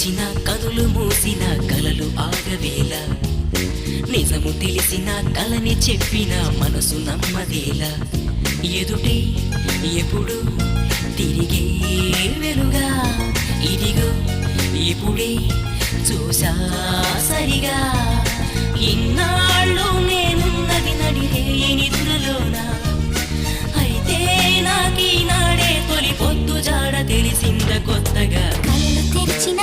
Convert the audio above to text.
తెరిచిన కనులు మూసిన కలలు ఆగవేళ నిజము తెలిసిన కలని చెప్పిన మనసు నమ్మదేలా ఎదుటే ఎప్పుడు తిరిగే వెలుగా ఇదిగో ఇప్పుడే చూసా సరిగా ఇన్నాళ్ళు నేనున్నది నడిరే నిద్రలోనా అయితే నాకీనాడే తొలి పొద్దు జాడ తెలిసింద కొత్తగా కళ్ళు తెరిచిన